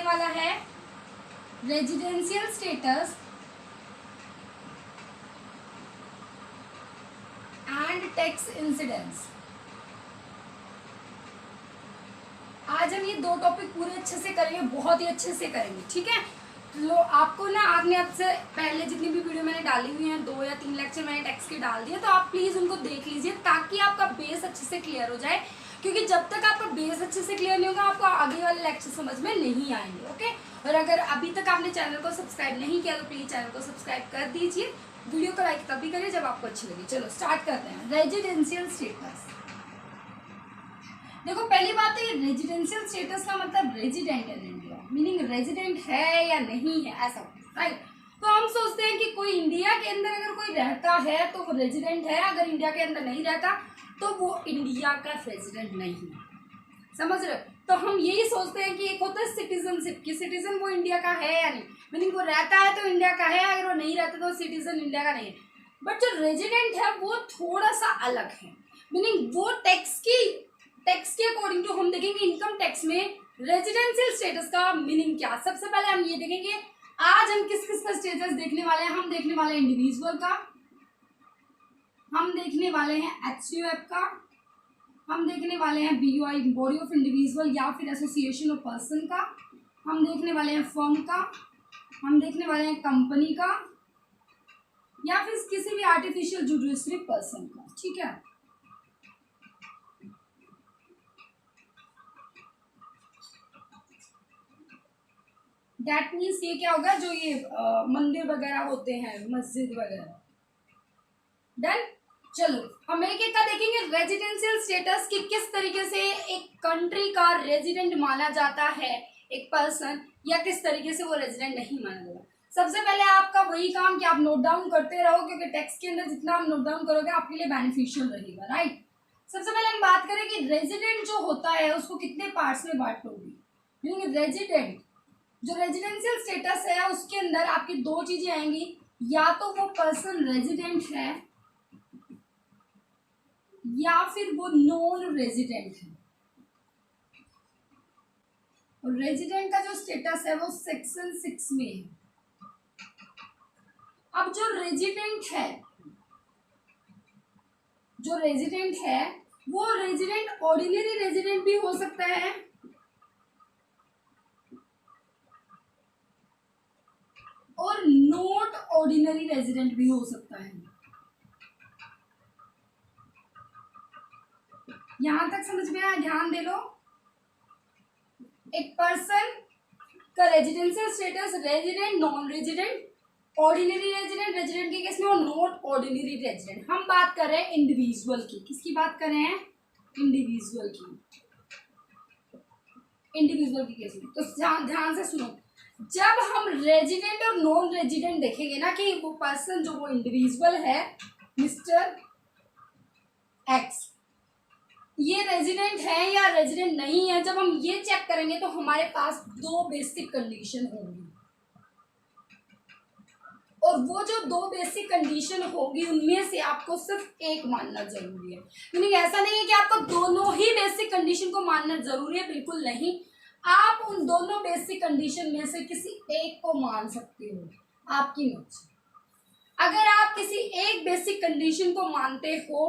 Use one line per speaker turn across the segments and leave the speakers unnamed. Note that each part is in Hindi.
वाला है residential status and tax incidence. आज हम ये दो टॉपिक पूरे अच्छे से करेंगे, बहुत ही अच्छे से करेंगे, ठीक है। लो आपको ना आपने आपसे पहले जितनी भी वीडियो मैंने डाली हुई हैं 2 या 3 लेक्चर मैंने टैक्स के डाल दिए, तो आप प्लीज़ उनको देख लीजिए ताकि आपका बेस अच्छे से क्लियर हो जाए, क्योंकि जब तक आपका बेस अच्छे से क्लियर नहीं होगा आपको आगे वाले लेक्चर समझ में नहीं आएंगे, ओके। और अगर अभी तक आपने चैनल को सब्सक्राइब नहीं किया तो प्लीज़ चैनल को सब्सक्राइब कर दीजिए, वीडियो को लाइक तभी करिए जब आपको अच्छी लगे। चलो स्टार्ट करते हैं। रेजिडेंशियल स्टेटस, देखो पहली बात तो ये रेजिडेंशियल स्टेटस का मतलब resident in India, meaning resident है या नहीं है, ऐसा राइट। तो हम सोचते हैं कि कोई इंडिया के अंदर अगर कोई रहता है तो वो रेजिडेंट है, अगर इंडिया के अंदर नहीं रहता तो वो इंडिया का रेजिडेंट नहीं है, समझ रहे हो। तो हम यही सोचते हैं कि एक होता है सिटीजनशिप, कि सिटीजन वो इंडिया का है या नहीं, मीनिंग वो रहता है तो इंडिया का है, अगर वो नहीं रहता तो सिटीजन इंडिया का नहीं है। बट जो रेजिडेंट है वो थोड़ा सा अलग है, मीनिंग वो टैक्स के अकॉर्डिंग टू हम देखेंगे इनकम टैक्स में रेजिडेंशियल स्टेटस का मीनिंग क्या। सबसे पहले हम ये देखेंगे आज हम किस किस का स्टेटस देखने वाले हैं। हम देखने वाले हैं इंडिविजुअल का, हम देखने वाले हैं HUF का, हम देखने वाले हैं BOI बॉडी ऑफ इंडिविजुअल या फिर एसोसिएशन ऑफ पर्सन का, हम देखने वाले हैं फर्म का, हम देखने वाले हैं कंपनी का या फिर किसी भी आर्टिफिशियल जुडिशरी पर्सन का, ठीक है। दैट मीन्स ये क्या होगा, जो ये मंदिर वगैरह होते हैं, मस्जिद वगैरह। डन। चलो हम एक एक का देखेंगे रेजिडेंशियल स्टेटस कि किस तरीके से एक कंट्री का रेजिडेंट माना जाता है एक पर्सन, या किस तरीके से वो रेजिडेंट नहीं माना जाता। सबसे पहले आपका वही काम कि आप नोट डाउन करते रहो, क्योंकि टेक्स्ट के अंदर जितना आप नोट डाउन करोगे आपके लिए बेनिफिशियल रहेगा, राइट। सबसे पहले हम बात करें कि रेजिडेंट जो होता है उसको कितने पार्ट्स में बांटोगे। रेजिडेंट जो रेजिडेंशियल स्टेटस है उसके अंदर आपकी दो चीजें आएंगी, या तो वो पर्सन रेजिडेंट है या फिर वो नॉन रेजिडेंट है। और रेजिडेंट का जो स्टेटस है वो सेक्शन 6 में है। अब जो रेजिडेंट है वो रेजिडेंट ऑर्डिनरी रेजिडेंट भी हो सकता है और नॉट ऑर्डिनरी रेजिडेंट भी हो सकता है। यहां तक समझ में आया, ध्यान दे लो। एक पर्सन का residential status resident, non resident, ordinary resident, resident के केस में और नॉट ऑर्डिनरी रेजिडेंट। हम बात कर रहे हैं इंडिविजुअल की, किसकी बात कर रहे हैं, इंडिविजुअल की, इंडिविजुअल के केस में। तो ध्यान से सुनो, जब हम रेजिडेंट और नॉन रेजिडेंट देखेंगे ना कि वो पर्सन जो वो इंडिविजुअल है मिस्टर एक्स, ये रेजिडेंट है या रेजिडेंट नहीं है, जब हम ये चेक करेंगे तो हमारे पास दो बेसिक कंडीशन होंगी, और वो जो दो बेसिक कंडीशन होगी उनमें से आपको सिर्फ एक मानना जरूरी है। मीनिंग ऐसा नहीं है कि आपको दोनों ही बेसिक कंडीशन को मानना जरूरी है, बिल्कुल नहीं। आप उन दोनों बेसिक कंडीशन में से किसी एक को मान सकते हो, आपकी मर्जी। अगर आप किसी एक बेसिक कंडीशन को मानते हो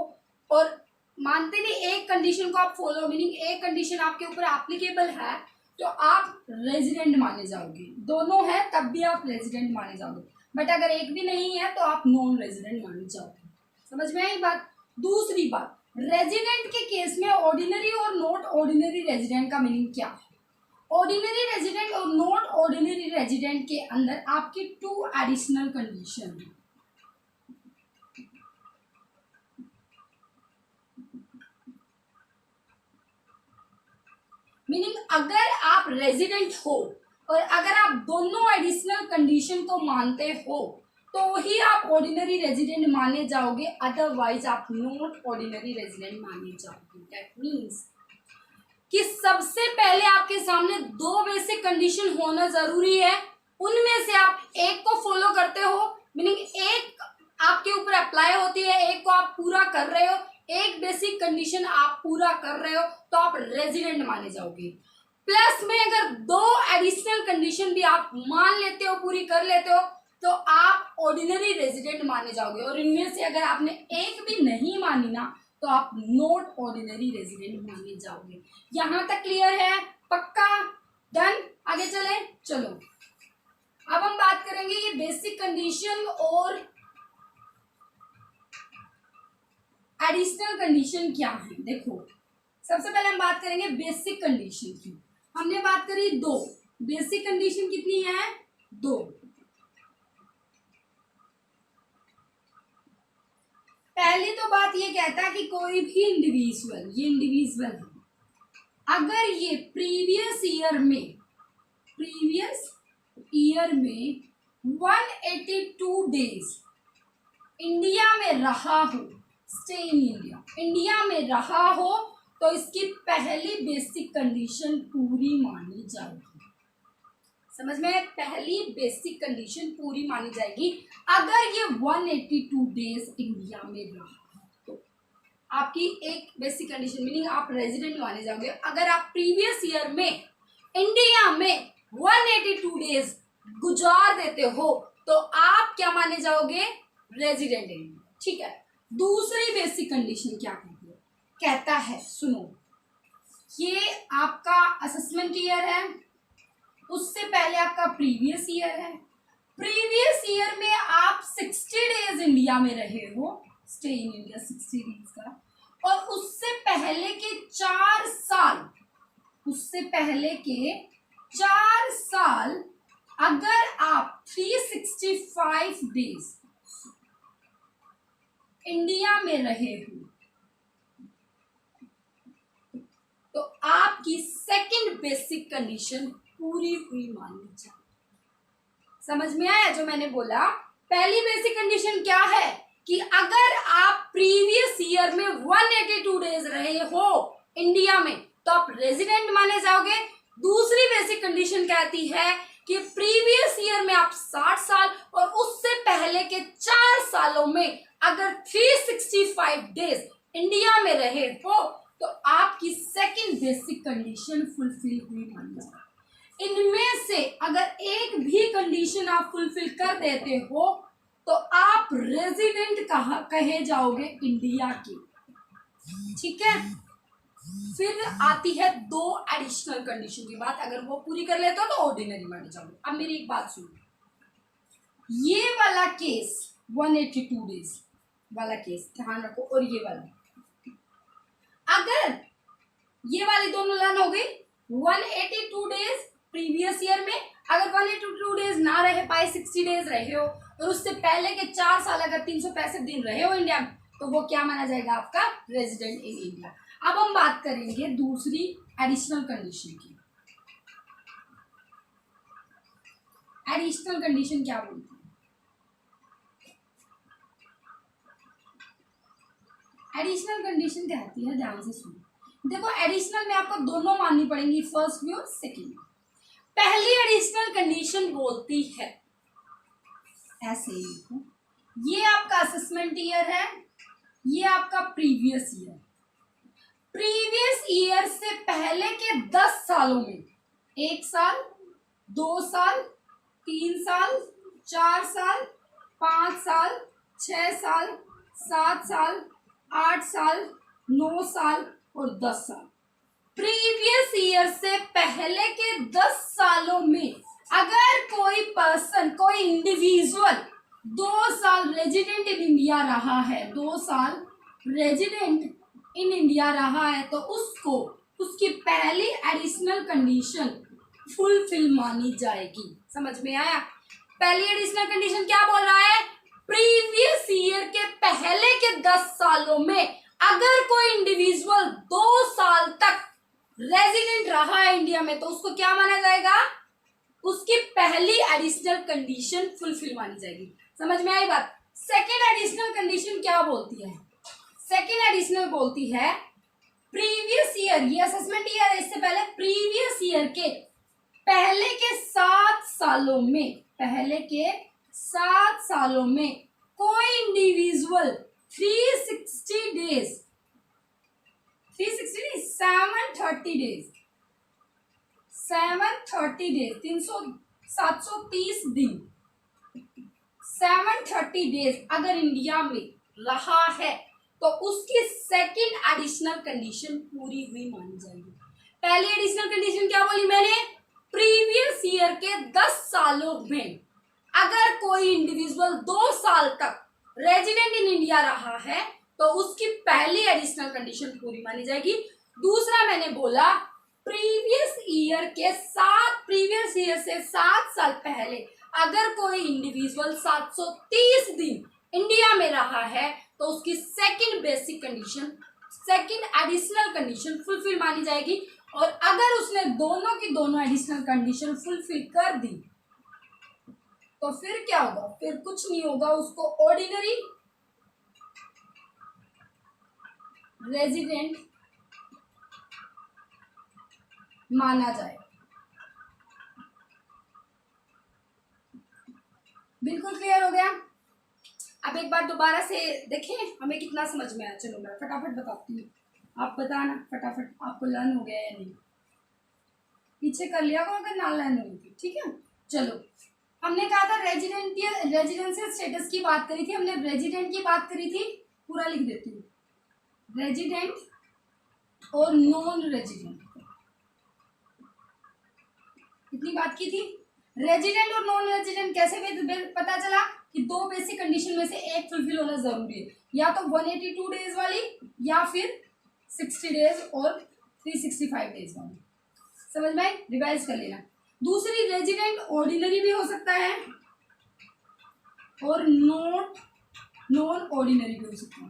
और मानते नहीं, एक कंडीशन को आप फॉलो, मीनिंग एक कंडीशन आपके ऊपर एप्लीकेबल है तो आप रेजिडेंट माने जाओगे। दोनों है तब भी आप रेजिडेंट माने जाओगे, बट अगर एक भी नहीं है तो आप नॉन रेजिडेंट माने जाओगे। समझ में आई बात। दूसरी बात, रेजिडेंट के केस में ऑर्डिनरी और नॉट ऑर्डिनरी रेजिडेंट का मीनिंग क्या है। ऑर्डिनरी रेजिडेंट और नॉट ऑर्डिनरी रेजिडेंट के अंदर आपकी 2 एडिशनल कंडीशन है। मीनिंग अगर आप रेजिडेंट हो और अगर आप दोनों एडिशनल कंडीशन को मानते हो तो ही आप ऑर्डिनरी रेजिडेंट माने जाओगे, अदरवाइज आप नॉट ऑर्डिनरी रेजिडेंट माने जाओगे। दैट मीन्स कि सबसे पहले आपके सामने 2 बेसिक कंडीशन होना जरूरी है, उनमें से आप एक को फॉलो करते हो, मीनिंग एक आपके ऊपर अप्लाई होती है, एक को आप पूरा कर रहे हो, एक बेसिक कंडीशन आप पूरा कर रहे हो तो आप रेजिडेंट माने जाओगे। प्लस में अगर 2 एडिशनल कंडीशन भी आप मान लेते हो, पूरी कर लेते हो, तो आप ऑर्डिनरी रेजिडेंट माने जाओगे। और इनमें से अगर आपने एक भी नहीं मानी ना, तो आप नॉट ऑर्डिनरी रेजिडेंट माने जाओगे। यहां तक क्लियर है? पक्का? डन? आगे चले, चलो अब हम बात करेंगे ये बेसिक कंडीशन और एडिशनल कंडीशन क्या है। देखो, सबसे पहले हम बात करेंगे बेसिक कंडीशन की। हमने बात करी दो, बेसिक कंडीशन कितनी है? दो। पहली तो बात ये कहता है कि कोई भी इंडिविजुअल, ये इंडिविजुअल है, अगर ये प्रीवियस ईयर में 182 डेज इंडिया में रहा हो, स्टे इन इंडिया में रहा हो, तो इसकी पहली बेसिक कंडीशन पूरी मानी जाएगी। समझ में? पहली बेसिक कंडीशन पूरी मानी जाएगी अगर ये 182 डेज इंडिया में रहा तो। आपकी एक बेसिक कंडीशन मीनिंग आप रेजिडेंट माने जाओगे अगर आप प्रीवियस ईयर में इंडिया में 182 डेज गुजार देते हो, तो आप क्या माने जाओगे? Resident India. ठीक है। दूसरी बेसिक कंडीशन क्या कहती है? कहता है, सुनो, ये आपका असेसमेंट ईयर है, उससे पहले आपका प्रीवियस ईयर है। प्रीवियस ईयर में आप 60 डेज इंडिया में रहे हो, स्टे इन इंडिया 60 डेज का, और उससे पहले के 4 साल अगर आप 365 डेज इंडिया में रहे हो, तो आपकी सेकंड बेसिक कंडीशन पूरी हुई मानी जाए। समझ में आया जो मैंने बोला? पहली बेसिक कंडीशन क्या है कि अगर आप प्रीवियस ईयर में 182 डेज रहे हो इंडिया में, तो आप रेजिडेंट माने जाओगे। दूसरी बेसिक कंडीशन कहती है कि प्रीवियस ईयर में आप 60 साल और उससे पहले के 4 सालों में अगर 365 डेज इंडिया में रहे हो, तो आपकी सेकंड बेसिक कंडीशन फुलफिल हुई मानी जाए। इनमें से अगर एक भी कंडीशन आप फुलफिल कर देते हो, तो आप रेजिडेंट कहे जाओगे इंडिया के। ठीक है। फिर आती है दो एडिशनल कंडीशन की बात, अगर वो पूरी कर लेते हो तो ऑर्डिनरी माने जाओगे। अब मेरी एक बात सुनो, ये वाला केस 182 डेज वाला केस ध्यान रखो, और ये वाला, अगर ये वाली दोनों लाइन हो गई 182 डेज प्रीवियस ईयर में, अगर 182 डेज ना रहे पाए, 60 डेज रहे हो, और उससे पहले के 4 साल अगर 365 दिन रहे हो इंडिया में, तो वो क्या माना जाएगा? आपका रेजिडेंट इन इंडिया। अब हम बात करेंगे दूसरी एडिशनल कंडीशन की। एडिशनल कंडीशन क्या बोलती है? एडिशनल कंडीशन कहती है, ध्यान से सुनो, देखो एडिशनल में आपको दोनों माननी पड़ेंगी, फर्स्ट भी और सेकेंड। पहली एडिशनल कंडीशन बोलती है ऐसे ही, देखो, ये आपका असेसमेंट ईयर है, ये आपका प्रीवियस ईयर। प्रीवियस ईयर से पहले के 10 सालों में 1 साल, 2 साल, 3 साल, 4 साल, 5 साल, 6 साल, 7 साल, 8 साल, 9 साल और 10 साल। प्रीवियस ईयर से पहले के 10 सालों में अगर कोई पर्सन, कोई इंडिविजुअल 2 साल रेजिडेंट इन इंडिया रहा है, 2 साल रेजिडेंट इन इंडिया रहा है, तो उसको उसकी पहली एडिशनल कंडीशन फुलफिल मानी जाएगी। समझ में आया? पहली एडिशनल कंडीशन क्या बोल रहा है? प्रीवियस ईयर के पहले के 10 सालों में अगर कोई इंडिविजुअल 2 साल तक रेजिडेंट रहा है इंडिया में, तो उसको क्या माना जाएगा? उसकी पहली एडिशनल कंडीशन फुलफिल मानी जाएगी। समझ में आई बात? सेकेंड एडिशनल कंडीशन क्या बोलती है? सेकेंड एडिशनल बोलती है प्रीवियस ईयर, ये असेसमेंट ईयर है, इससे पहले प्रीवियस ईयर के पहले के 7 सालों में, पहले के 7 सालों में कोई इंडिविजुअल 360 डेज, 360 नहीं 730 डेज, 730 डेज, 730 दिन, 730 डेज अगर इंडिया में रहा है तो उसकी सेकंड एडिशनल कंडीशन पूरी हुई मानी जाएगी। पहली एडिशनल कंडीशन क्या बोली मैंने? प्रीवियस ईयर के 10 सालों में अगर कोई इंडिविजुअल 2 साल तक रेजिडेंट इन इंडिया रहा है तो उसकी पहली एडिशनल कंडीशन पूरी मानी जाएगी। दूसरा मैंने बोला प्रीवियस ईयर से 7 साल पहले अगर कोई इंडिविजुअल 730 दिन इंडिया में रहा है तो उसकी second basic condition, second additional condition fulfil मानी जाएगी। और अगर उसने दोनों की दोनों एडिशनल कंडीशन फुलफिल कर दी तो फिर क्या होगा? फिर कुछ नहीं होगा, उसको ऑर्डिनरी रेजिडेंट माना जाए। बिल्कुल क्लियर हो गया? अब एक बार दोबारा से देखें हमें कितना समझ में आया। चलो मैं फटाफट बताती हूँ, आप बताना फटाफट आपको लर्न हो गया या नहीं। पीछे कर लिया को अगर ना लर्न हुई थी, ठीक है। चलो हमने कहा था रेजिडेंशियल स्टेटस की बात करी थी, हमने रेजिडेंट की बात करी थी, पूरा लिख देती हूँ, रेजिडेंट और नॉन रेजिडेंट, इतनी बात की थी। रेजिडेंट और नॉन रेजिडेंट कैसे पता चला कि 2 बेसिक कंडीशन में से एक फुलफिल होना जरूरी है, या तो 182 डेज वाली या फिर 60 डेज और 365 डेज वाली। समझ में? रिवाइज कर लेना। दूसरी रेजिडेंट ऑर्डिनरी भी हो सकता है और नॉन ऑर्डिनरी भी हो सकता है।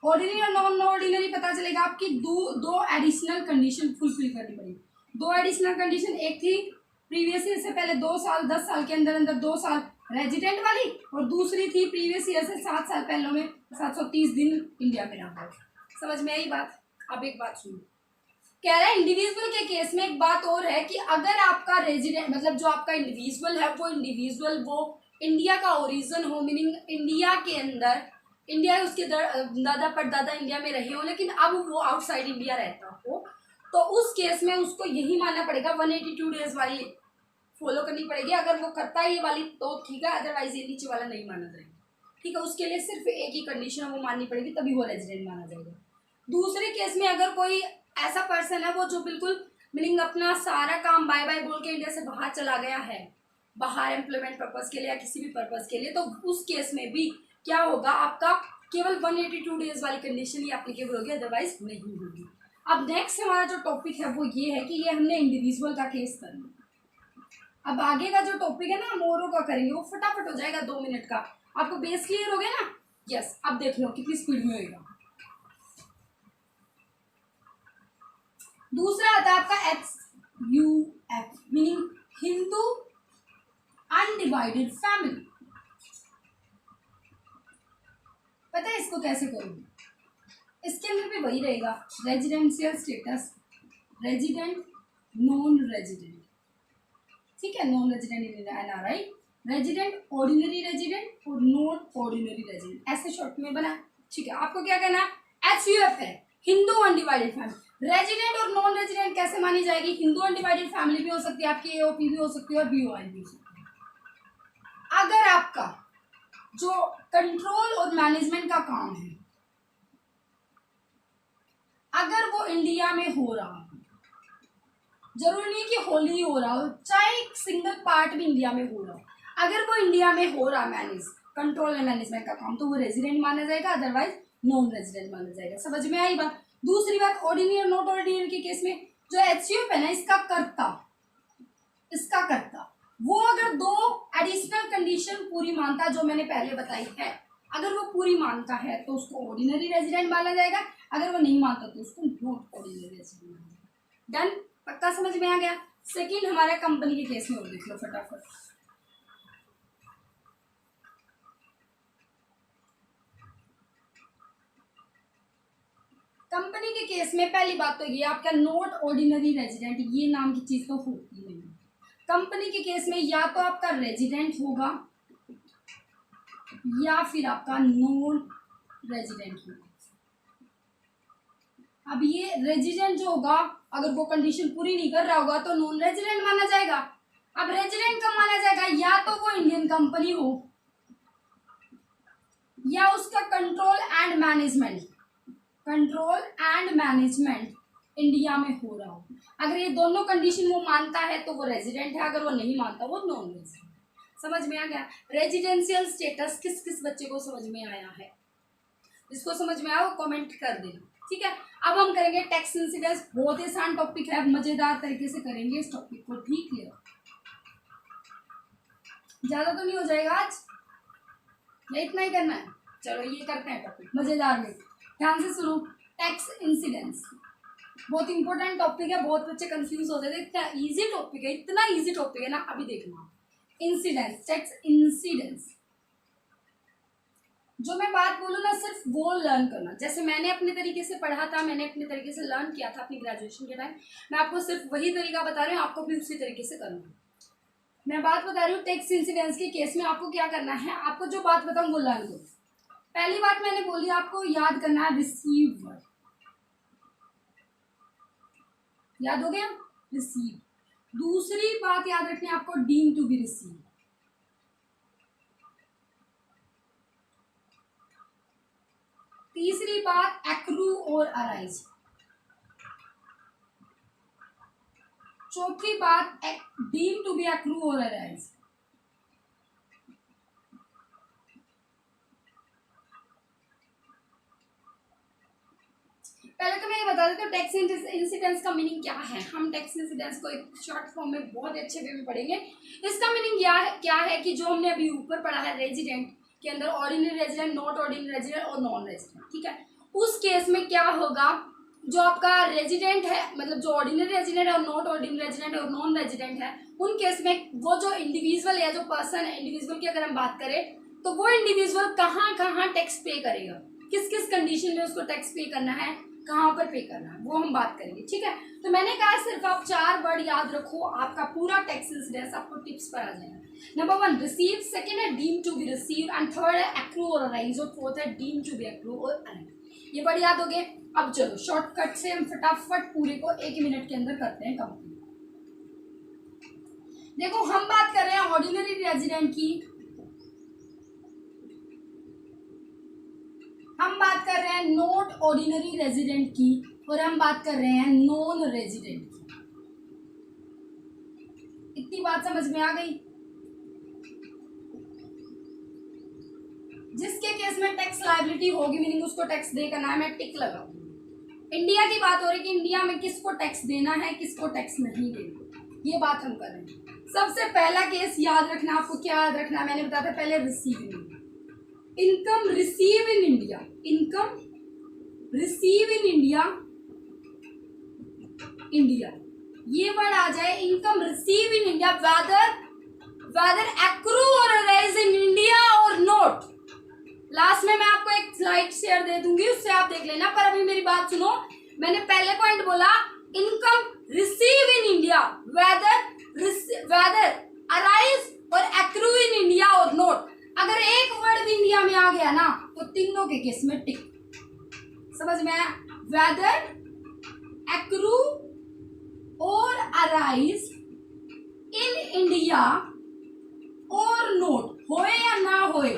ऑर्डिनरी और नॉन ऑर्डिनरी पता चलेगा आपकी दो एडिशनल कंडीशन फुलफिल करनी पड़ेगी। 2 एडिशनल कंडीशन, एक थी प्रीवियस ईयर से पहले 2 साल 10 साल के अंदर 2 साल रेजिडेंट वाली, और दूसरी थी प्रीवियस ईयर से 7 साल पहले में 730 दिन इंडिया में रहा। समझ में आई बात? अब एक बात सुनो, कह रहा है इंडिविजुअल के केस में एक बात और है कि अगर आपका रेजिडेंट मतलब जो आपका इंडिविजुअल है वो इंडिविजुअल वो इंडिया का ओरिजिन हो, मीनिंग इंडिया के अंदर, इंडिया उसके दादा परदादा इंडिया में रहे हो लेकिन अब वो आउटसाइड इंडिया रहता हो, तो उस केस में उसको यही मानना पड़ेगा, 182 डेज वाली फॉलो करनी पड़ेगी। अगर वो करता है ये वाली तो ठीक है, अदरवाइज ये नीचे वाला नहीं माना जाएगा, ठीक है। उसके लिए सिर्फ एक ही कंडीशन वो माननी पड़ेगी, तभी वो रेजिडेंट माना जाएगा। दूसरे केस में अगर कोई ऐसा पर्सन है वो जो बिल्कुल मीनिंग अपना सारा काम बाय बाय बोल के इंडिया से बाहर चला गया है, बाहर एम्प्लॉयमेंट पर्पज के लिए या किसी भी पर्पज के लिए, तो उस केस में भी क्या होगा, आपका केवल 182 डेज वाली कंडीशन ही एप्लीकेबल होगी, अदरवाइज नहीं होगी। अब नेक्स्ट हमारा जो टॉपिक है वो ये है कि ये हमने इंडिविजुअल का केस करना। अब आगे का जो टॉपिक है ना हम औरों का करेंगे, वो फटाफट हो जाएगा 2 मिनट का। आपको बेस क्लियर हो गया ना? यस। अब देख लो कितनी स्पीड में होगा। दूसरा आता है आपका HUF meaning Hindu undivided family. पता है इसको कैसे करोगे? इसके अंदर भी वही रहेगा, residential status, resident, non resident, ठीक है, non resident NRI, resident, ordinary resident और नॉन ऑर्डिनरी रेजिडेंट, ऐसे शॉर्ट में बना, ठीक है। आपको क्या करना है? HUF है हिंदू अनडिवाइडेड फैमिली। रेजिडेंट और नॉन रेजिडेंट कैसे मानी जाएगी? हिंदू अनडिवाइडेड फैमिली भी हो सकती है आपकी, AOP भी हो सकती है और BOI भी हो सकती है। अगर आपका जो कंट्रोल और मैनेजमेंट का काम है अगर वो इंडिया में हो रहा है, जरूरी नहीं कि होली हो रहा हो, चाहे एक सिंगल पार्ट भी इंडिया में हो रहा हो, अगर वो इंडिया में हो रहा मैनेज कंट्रोल एंड मैनेजमेंट का काम, तो वो रेजिडेंट माना जाएगा, अदरवाइज नॉन रेजिडेंट माना जाएगा। समझ में आई बात? दूसरी बात, ऑर्डिनरी और नॉट ऑर्डिनरी के केस में जो HUF है ना, इसका कर्ता वो अगर 2 एडिशनल कंडीशन पूरी मानता जो मैंने पहले बताई है, अगर वो पूरी मानता है तो उसको ऑर्डिनरी रेजिडेंट माना जाएगा, अगर वो नहीं मानता तो उसको नॉट ऑर्डिनरी रेजिडेंट माना जाएगा। डन? पक्का समझ में आ गया? सेकंड हमारा कंपनी के केस में और देख लो फटाफट। कंपनी के केस में पहली बात तो ये आपका नॉट ऑर्डिनरी रेजिडेंट, ये नाम की चीज तो होती नहीं। कंपनी के केस में या तो आपका रेजिडेंट होगा या फिर आपका नॉन रेजिडेंट होगा। अब ये रेजिडेंट जो होगा, अगर वो कंडीशन पूरी नहीं कर रहा होगा तो नॉन रेजिडेंट माना जाएगा। अब रेजिडेंट कब माना जाएगा? या तो वो इंडियन कंपनी हो या उसका कंट्रोल एंड मैनेजमेंट इंडिया में हो रहा हो। अगर ये दोनों कंडीशन वो मानता है तो वो रेजिडेंट है, अगर वो नहीं मानता वो नॉन रेजिडेंट। समझ में आ गया? रेजिडेंशियल स्टेटस किस किस बच्चे को समझ में आया है? जिसको समझ में आया वो कमेंट कर देना, ठीक है। अब हम करेंगे टैक्स इंसिडेंस। बहुत ही आसान टॉपिक है, मजेदार तरीके से करेंगे इस टॉपिक को, ठीक है। ज्यादा तो नहीं हो जाएगा आज, या इतना ही करना है? चलो ये करते हैं टॉपिक मजेदार में, ध्यान से सुनो। टैक्स इंसिडेंस बहुत इंपॉर्टेंट टॉपिक है, बहुत बच्चे कंफ्यूज होते थे, इतना इजी टॉपिक है, इतना इजी टॉपिक है ना। अभी देखना इंसिडेंस, टैक्स इंसिडेंस। जो मैं बात बोलूँ ना सिर्फ वो लर्न करना, जैसे मैंने अपने तरीके से पढ़ा था, मैंने अपने तरीके से लर्न किया था अपनी ग्रेजुएशन के टाइम, मैं आपको सिर्फ वही तरीका बता रही हूँ, आपको भी उसी तरीके से करना है। मैं बात बता रही हूँ टैक्स इंसिडेंस के केस में आपको क्या करना है, आपको जो बात बताऊँ वो लर्न करो। पहली बात मैंने बोली, आपको याद करना है रिसीव वर्ड, याद हो गया? रिसीव। दूसरी बात याद रखनी है आपको, डीम टू बी रिसीव। तीसरी बात एक्रू और अराइज। चौथी बात डीम टू बी एक्रू और अराइज। पहले तो मैं ये बता देती हूँ टैक्स इंसिडेंस का मीनिंग क्या है। हम टैक्स इंसिडेंस को एक शॉर्ट फॉर्म में बहुत अच्छे वे में पढ़ेंगे। इसका मीनिंग क्या है कि जो हमने अभी ऊपर पढ़ा है रेजिडेंट के अंदर, ordinary resident, not ordinary resident और नॉन रेजिडेंट, ठीक है। उस केस में क्या होगा, जो आपका रेजिडेंट है, मतलब जो ऑर्डिनरी रेजिडेंट है और नॉट ऑर्डिनरी रेजिडेंट और नॉन रेजिडेंट है, उन केस में वो जो इंडिविजुअल या जो पर्सन है, इंडिविजुअल की अगर हम बात करें तो वो इंडिविजुअल कहाँ कहाँ टैक्स पे करेगा, किस किस कंडीशन में उसको टैक्स पे करना है, कहाँ पर पे करना है, वो हम बात करेंगे, ठीक है। तो मैंने कहा सिर्फ आप 4 वर्ड याद रखो, आपका पूरा टैक्स इंसिडेंस आपको टिप्स पर आ जाएगा। नंबर 1 रिसीव, सेकंड है deem to be receive, and third है एक्रू और अराइज, और फोर्थ है डीम टू बी एक्रू और अराइज। ये वर्ड याद हो गए। अब चलो शॉर्टकट से हम फटाफट पूरे को 1 मिनट के अंदर करते हैं कंप्लीट। देखो हम बात कर रहे हैं ऑर्डिनरी रेजिडेंट की, हम बात कर रहे हैं नॉट ऑर्डिनरी रेजिडेंट की, और हम बात कर रहे हैं नॉन रेजिडेंट की। इतनी बात समझ में आ गई? जिसके केस में टैक्स लायबिलिटी होगी, मीनिंग उसको टैक्स दे करना है, मैं टिक लगाऊंगी। इंडिया की बात हो रही है कि इंडिया में किसको टैक्स देना है, किसको टैक्स नहीं देना, ये बात हम कर रहे हैं। सबसे पहला केस याद रखना, आपको क्या याद रखना है, मैंने बताया था पहले, receiving income receive in India, income receive in India, India ये वर्ड आ जाए, income receive in India, whether accrue और अराइज इन इंडिया और नॉट। लास्ट में मैं आपको एक स्लाइड शेयर दे दूंगी, उससे आप देख लेना, पर अभी मेरी बात सुनो। मैंने पहले पॉइंट बोला income receive in India, whether arise और एक्रू इन इंडिया और नॉट। अगर एक वर्ड इंडिया में आ गया ना तो तीनों के केस में टिक। समझ में आया? वेदर एक्रू और अराइज इन इंडिया और नॉट, होए या ना होए,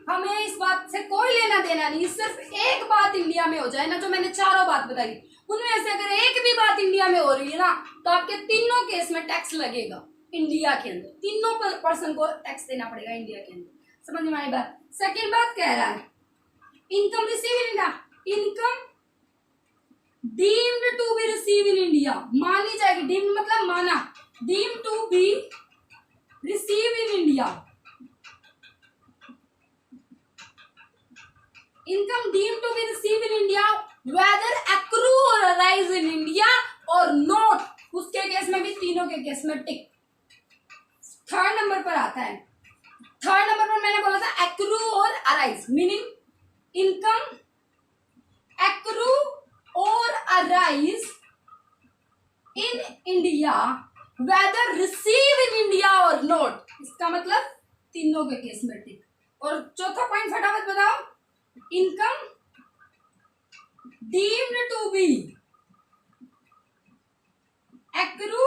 हमें इस बात से कोई लेना देना नहीं। सिर्फ एक बात इंडिया में हो जाए ना, जो मैंने चारों बात बताई उनमें से अगर एक भी बात इंडिया में हो रही है ना तो आपके तीनों केस में टैक्स लगेगा इंडिया के अंदर, तीनों पर्सन को टैक्स देना पड़ेगा इंडिया के अंदर। समझ में आई बात? सेकेंड बात कह रहा है income receive in India, income deemed to be receive in India, मानी जाएगी, डीम्ड मतलब माना, deemed to be receive in India, income deemed to be receive in India, whether accrue और अराइज इन इंडिया और नॉट, उसके केस में भी तीनों के केस में टिक। थर्ड नंबर पर आता है, थर्ड नंबर पर मैंने बोला था एक्रू और अराइज, मीनिंग इनकम एक्रू और arise in India, whether receive in India और नॉट, इसका मतलब तीनों के केस में टिक। और चौथा पॉइंट फटाफट बताओ, income deemed to be accrue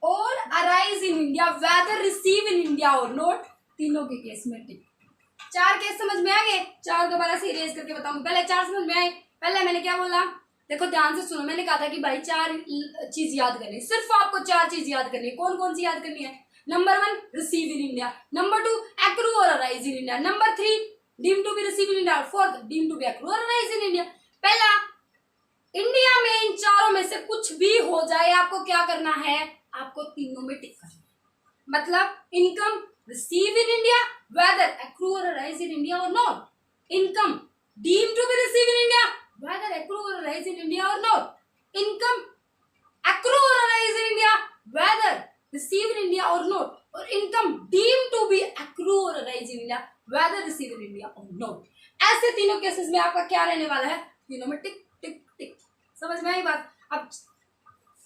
और arise in India, whether receive in India और नॉट, तीनों के केस में टिक। 4 केस समझ में आ गए? 4 दोबारा से इरेज करके बताऊं, पहले 4 समझ में आए। पहले मैंने क्या बोला, देखो ध्यान से सुनो, मैंने कहा था कि भाई 4 चीज याद करनी, सिर्फ आपको 4 चीज याद करनी है। कौन कौन सी याद करनी है? Number 1 receive in India, number 2 accrue और arise in India, number 3 deem to be receive in India, 4th deem to be accrue और अराइज इन इंडिया। पहला, इंडिया में इन चारों में से कुछ भी हो जाए, आपको क्या करना है? आपको तीनों में टिक करना है। मतलब income receive in India, whether accrue और अराइज इन इंडिया और not, income deem to be receive in India, whether accrue और अराइज इन इंडिया और नॉट, इनकम एक्रू और arise in India, whether receive in India और नॉट, और income deem to be accrue और arise in India, whether receive in India और नॉट। ऐसे तीनों केसेस में आपका क्या रहने वाला है? तीनों में टिक टिक टिक। समझ में आई बात? अब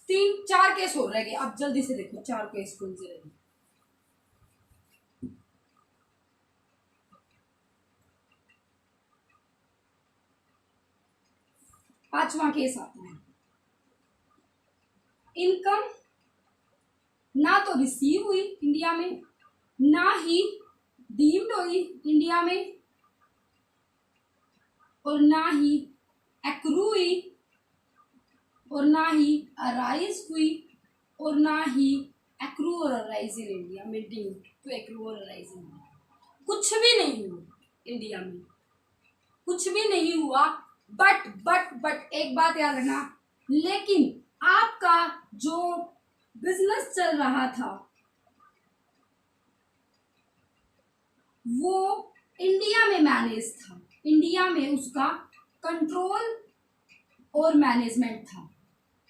3-4 केस हो रहे, अब जल्दी से देखो 4 केस कौन से रहेंगे। पांचवा केस आता है, इनकम ना तो रिसीव हुई इंडिया में, ना ही डीम्ड हुई इंडिया में, और ना ही एक्रू हुई, और ना ही अराइज हुई, और ना ही एक्रू और अराइज इन इंडिया में, डीम्ड टू एक्रू और अराइज इन इंडिया। कुछ भी नहीं हुआ इंडिया में, कुछ भी नहीं हुआ। बट एक बात याद रखना, लेकिन आपका जो बिजनेस चल रहा था वो इंडिया में मैनेज था, इंडिया में उसका कंट्रोल और मैनेजमेंट था।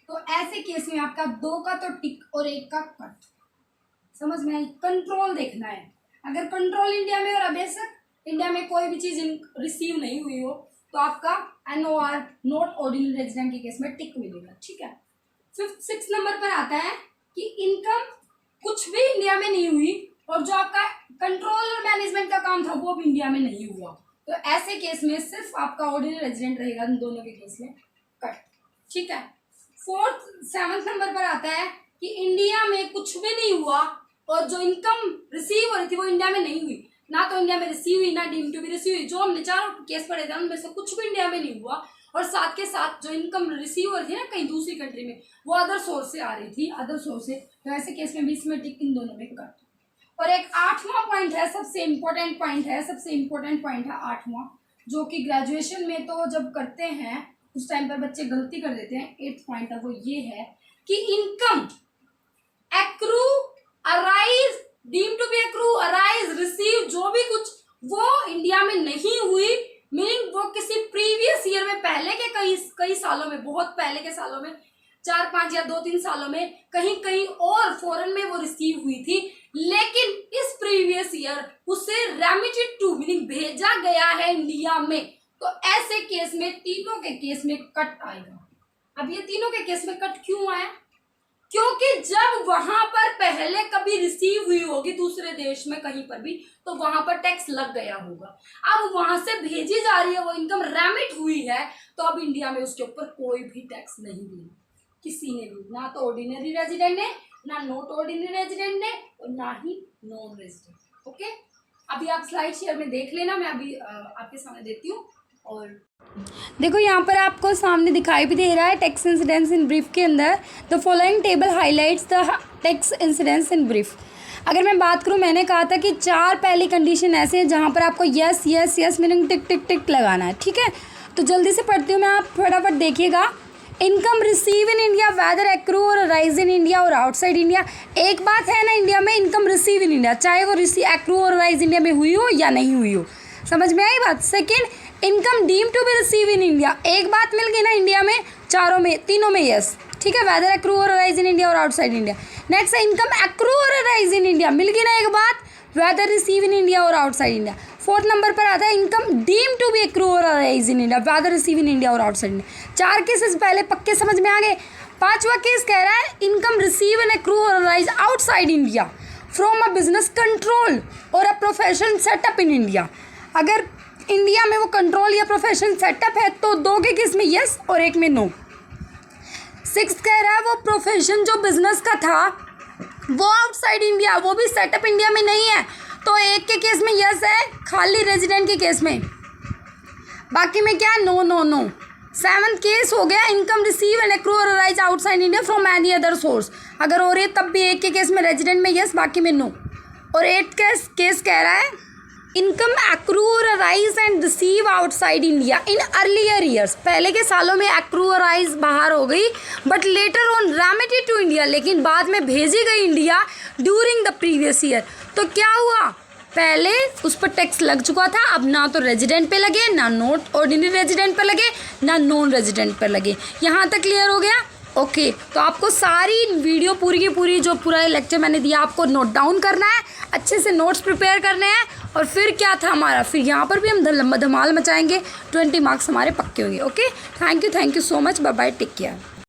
तो ऐसे केस में आपका 2 का तो टिक और 1 का कट। समझ में आई? कंट्रोल देखना है। अगर कंट्रोल इंडिया में और बेशक इंडिया में कोई भी चीज रिसीव नहीं हुई हो तो आपका NOR नॉट ऑर्डिनरी रेजिडेंट के केस में टिक मिलेगा। ठीक है। 6 नंबर पर आता है कि इनकम कुछ भी इंडिया में नहीं हुई और जो आपका कंट्रोल और मैनेजमेंट का काम था वो भी इंडिया में नहीं हुआ, तो ऐसे केस में सिर्फ आपका ऑर्डिनरी रेजिडेंट रहेगा इन दोनों के केस में कट। ठीक है। 7th नंबर पर आता है कि इंडिया में कुछ भी नहीं हुआ और जो इनकम रिसीव हो रही थी वो इंडिया में नहीं हुई, ना तो इंडिया में रिसीव हुई ना डीम टू बी रिसीव हुई। जो हमने 4 केस पढ़े थे उनमें से कुछ भी इंडिया में नहीं हुआ और साथ के साथ जो इनकम रिसीव हो रही थी ना कहीं दूसरी कंट्री में वो अदर सोर्स से आ रही थी, अदर सोर्स से। तो ऐसे केस में 20 में टिक, इन दोनों में कट। और एक 8वां पॉइंट है, सबसे इम्पोर्टेंट पॉइंट है, सबसे इम्पोर्टेंट पॉइंट है 8वां, जो कि ग्रेजुएशन में तो जब करते हैं उस टाइम पर बच्चे गलती कर देते हैं। 8th पॉइंट है वो ये है कि income accrue arise deem to be accrue arise receive जो भी कुछ वो इंडिया में नहीं हुई, मीनिंग वो किसी प्रीवियस ईयर में पहले के कई सालों में, बहुत पहले के सालों में 4-5 या 2-3 सालों में कहीं कहीं और फॉरेन में वो रिसीव हुई थी, लेकिन इस प्रीवियस ईयर उसे रेमिटेड टू मीनिंग भेजा गया है इंडिया में। तो ऐसे केस में तीनों के केस में कट आएगा। अब ये तीनों के केस में कट क्यों आया? क्योंकि जब वहां पर पहले कभी रिसीव हुई होगी दूसरे देश में कहीं पर भी तो वहां पर टैक्स लग गया होगा। अब वहां से भेजी जा रही है वो इनकम रेमिट हुई है तो अब इंडिया में उसके ऊपर कोई भी टैक्स नहीं देना किसी ने भी, ना तो ऑर्डिनरी रेजिडेंट ने, ना नॉट ऑर्डिनरी रेजिडेंट ने, और ना ही नॉन रेजिडेंट। ओके, अभी आप स्लाइड शेयर में देख लेना, मैं अभी आपके सामने देती हूँ। और देखो यहाँ पर आपको सामने दिखाई भी दे रहा है टैक्स इंसिडेंस इन ब्रीफ के अंदर the following table highlights the tax incidence in brief. अगर मैं बात करूँ, मैंने कहा था कि 4 पहली कंडीशन ऐसे हैं जहाँ पर आपको यस यस यस मीनिंग टिक टिक टिक लगाना है। ठीक है, तो जल्दी से पढ़ती हूँ मैं, आप फटाफट देखिएगा। Income receive in India whether accrue और राइज इन इंडिया और आउटसाइड इंडिया। एक बात है ना, इंडिया में इनकम रिसीव इन इंडिया, चाहे वो एक्रू और राइज इंडिया में हुई हो या नहीं हुई हो। समझ में आई बात? Second, income deem to be receive in India. एक बात मिल गई ना इंडिया में, चारों में तीनों में यस। ठीक है, वेदर एक्रू और राइज इन इंडिया और आउटसाइड इंडिया। नेक्स्ट है इनकम एक्रू और राइज इन इंडिया, मिल गई ना एक बात, वेदर रिसीव इन इंडिया और आउटसाइड इंडिया। 4th नंबर पर आता है income deem to be accrue और rise in India, whether receive in India और आउटसाइड इंडिया। 4 केसेस पहले पक्के समझ में आ गए। 5वां केस कह रहा है इनकम रिसीव एंड एक्रू और rise outside India from a business control or a profession setup in India. अगर इंडिया में वो कंट्रोल या प्रोफेशनल सेटअप है तो 2 के केस में यस और 1 में नो। 6 कह रहा है वो प्रोफेशन जो बिजनेस का था वो आउटसाइड इंडिया, वो भी सेटअप इंडिया में नहीं है, तो 1 के केस में यस है, खाली रेजिडेंट के केस में, बाकी में क्या no no no. 7th case हो गया इनकम रिसीव एंड एक्रू और arise outside India from any other source, अगर हो रही है तब भी 1 के केस में रेजिडेंट में यस, बाकी में नो। और 8th केस कह रहा है इनकम एक्रू और arise and receive outside India in earlier years, पहले के सालों में एक्रू और अराइज बाहर हो गई but later on remitted to India, लेकिन बाद में भेजी गई India during the previous year. तो क्या हुआ, पहले उस पर टैक्स लग चुका था, अब ना तो रेजिडेंट पे लगे, ना नॉट ऑर्डिनरी रेजिडेंट पे लगे, ना नॉन रेजिडेंट पे लगे। यहाँ तक क्लियर हो गया? ओके तो आपको सारी वीडियो पूरी की पूरी जो पूरा लेक्चर मैंने दिया आपको नोट डाउन करना है, अच्छे से नोट्स प्रिपेयर करने हैं, और फिर क्या था हमारा, फिर यहाँ पर भी हम धमाल मचाएंगे, 20 मार्क्स हमारे पक्के होंगे। Okay thank you so much, bye bye, take care.